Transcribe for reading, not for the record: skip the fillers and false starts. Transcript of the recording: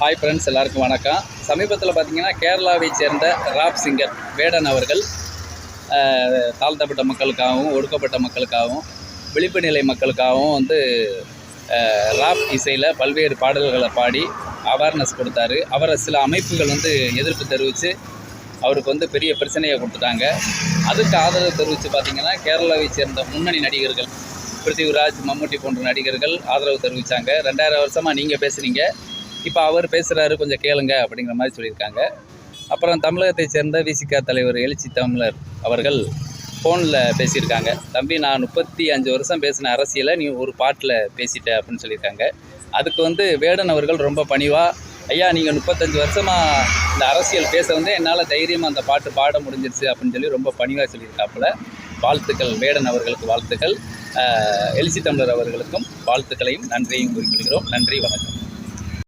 Hi friends, எல்லாருக்கும் வணக்கம். சமீபத்தில் பார்த்திங்கன்னா கேரளாவை சேர்ந்த ராப் சிங்கர் வேடன் அவர்கள் தாழ்த்தப்பட்ட மக்களுக்காகவும் ஒடுக்கப்பட்ட மக்களுக்காகவும் விழிப்பு நிலை மக்களுக்காகவும் ராப் இசையில் பல்வேறு பாடல்களை பாடி அவேர்னஸ் கொடுத்தாரு. அவரை சில அமைப்புகள் எதிர்ப்பு தெரிவித்து அவருக்கு பெரிய பிரச்சனையை கொடுத்துட்டாங்க. அதுக்கு ஆதரவு தெரிவித்து பார்த்திங்கன்னா கேரளாவை சேர்ந்த முன்னணி நடிகர்கள் பிருத்திவிராஜ், மம்முட்டி போன்ற நடிகர்கள் ஆதரவு தெரிவித்தாங்க. 2000 வருஷமாக நீங்கள் பேசுகிறீங்க, இப்போ அவர் பேசுகிறாரு, கொஞ்சம் கேளுங்க அப்படிங்கிற மாதிரி சொல்லியிருக்காங்க. அப்புறம் தமிழகத்தை சேர்ந்த விசிக தலைவர் எழுச்சி தமிழர் அவர்கள் ஃபோனில் பேசியிருக்காங்க. தம்பி, நான் 35 வருஷம் பேசின அரசியலை நீ ஒரு பாட்டில் பேசிட்ட அப்படின்னு சொல்லியிருக்காங்க. அதுக்கு வேடன் அவர்கள் ரொம்ப பணிவாக, ஐயா நீங்கள் 35 வருஷமாக இந்த அரசியல் பேச என்னால் தைரியமாக அந்த பாட்டு பாட முடிஞ்சிருச்சு அப்படின்னு சொல்லி ரொம்ப பணிவாக சொல்லியிருக்காப்புல. வாழ்த்துக்கள் வேடன் அவர்களுக்கு, வாழ்த்துக்கள். எழுச்சி தமிழர் அவர்களுக்கும் வாழ்த்துக்களையும் நன்றியையும் குறிப்பிடுகிறோம். நன்றி, வணக்கம்.